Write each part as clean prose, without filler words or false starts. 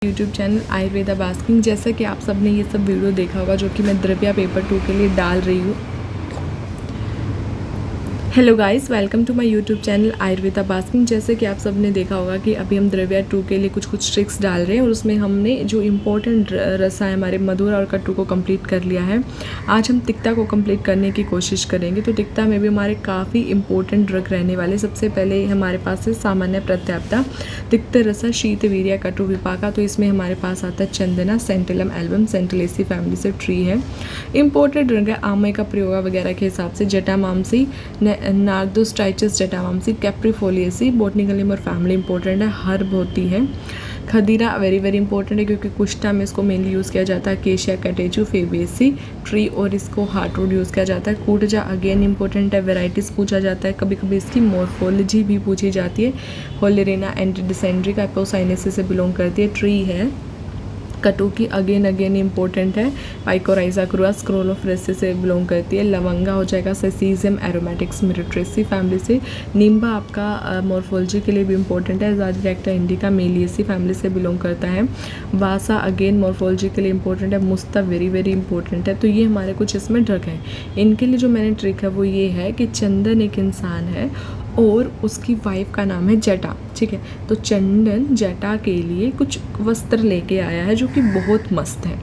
YouTube channel Ayurveda basking. जैसा कि आप सब ने ये सब वीडियो देखा होगा जो कि मैं द्रव्या पेपर 2 के लिए डाल रही हूँ। Hello guys, welcome to my YouTube channel Ayurveda basking. जैसे कि आप सब ने देखा होगा कि अभी हम द्रव्या 2 के लिए कुछ ट्रिक्स डाल रहे हैं और उसमें हमने जो इम्पोर्टेंट रसा है हमारे मधुर और कटु को कंप्लीट कर लिया है। आज हम तिक्ता को कंप्लीट करने की कोशिश करेंगे। तो तिक्ता में भी हमारे काफ़ी इंपॉर्टेंट ड्रग रहने वाले। सबसे पहले हमारे पास है सामान्य प्रत्याप्ता, तिक्त रसा, शीत वीर्य, कटु विपाका। तो इसमें हमारे पास आता है चंदना, सेंटिलम एल्बम, सेंटिलेसी फैमिली से ट्री है। इंपॉर्टेंट ड्रग है आमय का प्रयोग वगैरह के हिसाब से जटामांसी, नार्दोस्टाइचिस जटामांसी, कैप्रिफोलियसी, बॉटनिकल नेम और फैमिली इंपॉर्टेंट है। हर्ब होती है। खदीरा वेरी वेरी इंपॉर्टेंट है क्योंकि कुष्ठा में इसको मेनली यूज़ किया जाता है। केशिया कैटेचू फेबेसी ट्री और इसको हार्टवुड यूज़ किया जाता है। कूटजा अगेन इंपॉर्टेंट है। वेराइटीज़ पूछा जाता है, कभी कभी इसकी मॉर्फोलॉजी भी पूछी जाती है। होलेरिना एंटीडिसेंड्रिक एपोसाइनेसी से बिलोंग करती है। ट्री है। कटु की अगेन इंपॉर्टेंट है। पाइकोराइजा क्रुआ स्क्रोलोफ्रेसी से बिलोंग करती है। लवंगा हो जाएगा सेसीजियम एरोमेटिक्स मिरिट्रेसी फैमिली से। नींबा आपका मॉर्फोलॉजी के लिए भी इंपॉर्टेंट है। ज़ादिरेक्टा इंडिका मेलिएसी फैमिली से बिलोंग करता है। वासा अगेन मॉर्फोलॉजी के लिए इंपॉर्टेंट है। मुस्ता वेरी वेरी इंपॉर्टेंट है। तो ये हमारे कुछ इसमें ड्रग हैं। इनके लिए जो मैंने ट्रिक है वो ये है कि चंदन एक इंसान है और उसकी वाइफ का नाम है जटा। ठीक है, तो चंदन जटा के लिए कुछ वस्त्र लेके आया है जो कि बहुत मस्त है।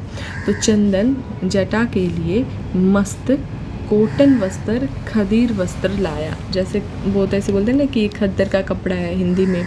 तो चंदन जटा के लिए मस्त कॉटन वस्त्र, खदीर वस्त्र लाया। जैसे बहुत ऐसे बोलते हैं ना कि ये खद्दर का कपड़ा है हिंदी में,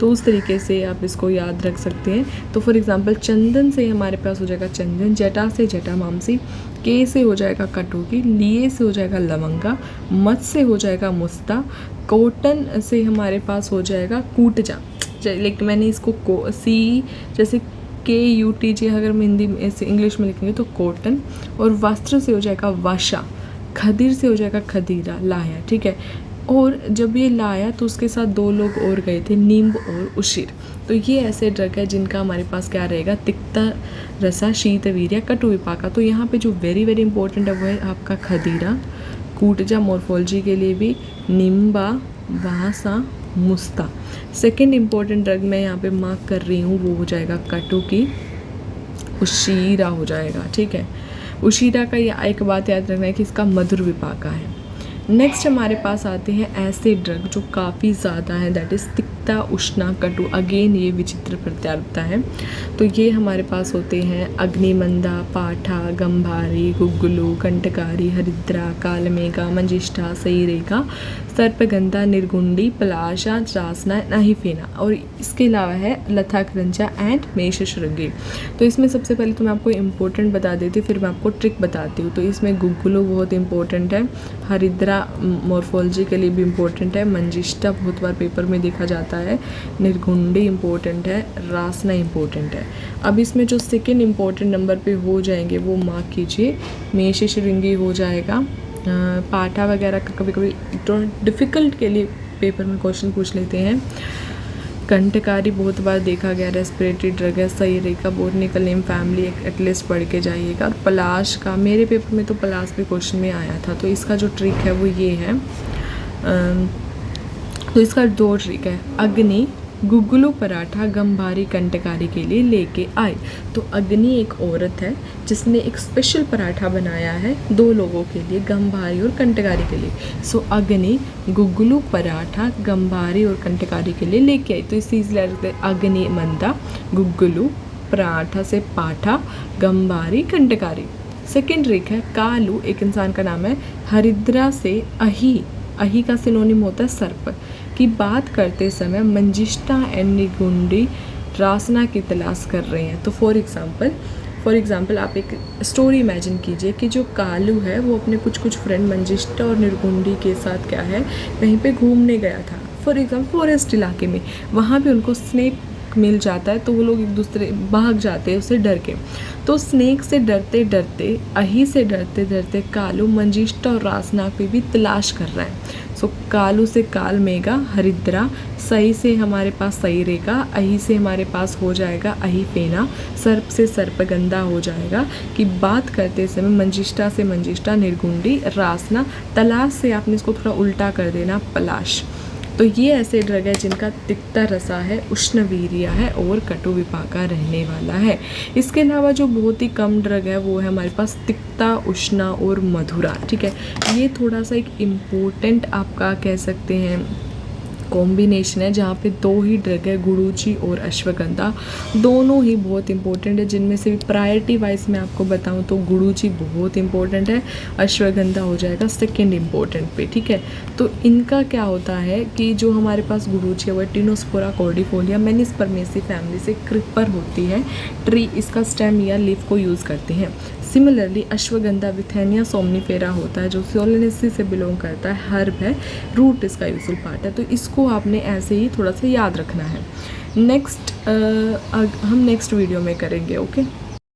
तो उस तरीके से आप इसको याद रख सकते हैं। तो फॉर एग्जांपल चंदन से हमारे पास हो जाएगा चंदन, जटा से जटामांसी, के से हो जाएगा कटुकी, लिए से हो जाएगा लवंगा, मत से हो जाएगा मुस्ता, कॉटन से हमारे पास हो जाएगा कूटजा। लेकिन मैंने इसको सी जैसे KUTJ अगर हम हिंदी में इंग्लिश में लिखेंगे तो कॉटन, और वस्त्र से हो जाएगा वाशा, खदीर से हो जाएगा खदीरा, लाया। ठीक है, और जब ये लाया तो उसके साथ 2 लोग और गए थे, नींब और उशिर। तो ये ऐसे ड्रग है जिनका हमारे पास क्या रहेगा, तिक्ता रसा, शीत वीर्य, कटु विपाका। तो यहाँ पे जो वेरी वेरी इंपॉर्टेंट है वो है आपका खदीरा, कूटजा मॉर्फोलॉजी के लिए भी, निम्बा, वासा, मुस्ता। सेकेंड इंपॉर्टेंट ड्रग मैं यहाँ पे मार्क कर रही हूँ वो हो जाएगा कटु की उशीरा हो जाएगा। ठीक है, उशीरा का ये एक बात याद रखना है कि इसका मधुर विपाका है। नेक्स्ट हमारे पास आते हैं ऐसे ड्रग जो काफ़ी ज़्यादा है, दैट इज़ तिक्ता, उष्णा, कटु। अगेन ये विचित्र प्रत्यारोपता है। तो ये हमारे पास होते हैं अग्निमंदा, पाठा, गंभारी, गुग्गुलू, कंटकारी, हरिद्रा, कालमेघा, मंजिष्ठा, सईरेखा, सर्पगंधा, निर्गुंडी, पलाशा, रासना, नाहिफेना। और इसके अलावा है लथा क्रंचा एंड मेष श्रृंगी। तो इसमें सबसे पहले तो मैं आपको इम्पोर्टेंट बता देती हूँ, फिर मैं आपको ट्रिक बताती हूँ। तो इसमें गुग्गुलू बहुत इंपॉर्टेंट है, हरिद्रा मॉर्फोलॉजी के लिए भी इम्पोर्टेंट है, मंजिष्ठा बहुत बार पेपर में देखा जाता है, निर्गुंडी इम्पोर्टेंट है, रासना इम्पोर्टेंट है। अब इसमें जो सेकेंड इम्पोर्टेंट नंबर पे हो जाएंगे वो मार्क कीजिए। मेष श्रृंगी हो जाएगा, पाठा वगैरह का कभी कभी डिफ़िकल्ट के लिए पेपर में क्वेश्चन पूछ लेते हैं। कंटकारी बहुत बार देखा गया रेस्पिरेटरी ड्रग है। सही रेखा बॉटनिकल नेम फैमिली एटलीस्ट पढ़ के जाइएगा। और पलाश का मेरे पेपर में तो पलाश भी क्वेश्चन में आया था। तो इसका जो ट्रिक है वो ये है, तो इसका 2 ट्रिक है। अग्नि गुग्गुलू पराठा गंभारी कंटकारी के लिए लेके आए। तो अग्नि एक औरत है जिसने एक स्पेशल पराठा बनाया है 2 लोगों के लिए, गंभारी और कंटकारी के लिए। सो अग्नि गुग्गुलू पराठा गंभारी और कंटकारी के लिए लेके आई। तो इस चीज़ लगते अग्नि मंदा, गुग्गुलू, पराठा से पाठा, गंभारी, कंटकारी। सेकेंड ट्रिक है कालू, एक इंसान का नाम है, हरिद्रा से अही, अही का सिनोनिम होता है सर्प, की बात करते समय मंजिष्ठा एंड निगुंडी रासना की तलाश कर रहे हैं। तो फॉर एग्जाम्पल आप एक स्टोरी इमेजिन कीजिए कि जो कालू है वो अपने कुछ फ्रेंड मंजिष्ठा और निर्गुंडी के साथ क्या है, कहीं पे घूमने गया था, फॉर एग्जाम्पल फॉरेस्ट इलाके में। वहाँ पे उनको स्नेक मिल जाता है तो वो लोग एक दूसरे भाग जाते हैं उससे डर के। तो स्नेक से डरते डरते, अही से डरते डरते कालू मंजिष्ठा और रासना की भी तलाश कर रहा है। सो कालू से कालमेघा, हरिद्रा, सही से हमारे पास सही रेखा, अही से हमारे पास हो जाएगा अहिफेना, सर्प से सर्पगंधा हो जाएगा, कि बात करते समय मंजिष्ठा से मंजिष्ठा, निर्गुंडी, रासना, तलाश से आपने इसको थोड़ा उल्टा कर देना, पलाश। तो तो ये ऐसे ड्रग है जिनका तिक्ता रसा है, उष्णवीर्य है और कटु विपाका रहने वाला है। इसके अलावा जो बहुत ही कम ड्रग है वो है हमारे पास तिक्ता, उष्णा और मधुरा। ठीक है, ये थोड़ा सा एक इम्पोर्टेंट आपका कह सकते हैं कॉम्बिनेशन है, जहाँ पे दो ही ड्रग है, गुडुचि और अश्वगंधा। दोनों ही बहुत इंपॉर्टेंट है, जिनमें से भी प्रायोरिटी वाइज मैं आपको बताऊँ तो गुडुचि बहुत इंपॉर्टेंट है, अश्वगंधा हो जाएगा सेकेंड इम्पोर्टेंट पे। ठीक है, तो इनका क्या होता है कि जो हमारे पास गुडुचि है वो टिनोस्पोरा कॉर्डिफोलिया मेनिस्पर्मेसी फैमिली से क्रिपर होती है। ट्री इसका स्टेम या लीफ को यूज़ करते हैं। सिमिलरली अश्वगंधा विथेनिया सोमनीफेरा होता है, जो सोलेनेसी से बिलोंग करता है, हर्ब है, रूट इसका यूजफुल पार्ट है। तो इसको आपने ऐसे ही थोड़ा सा याद रखना है। नेक्स्ट हम नेक्स्ट वीडियो में करेंगे। ओके।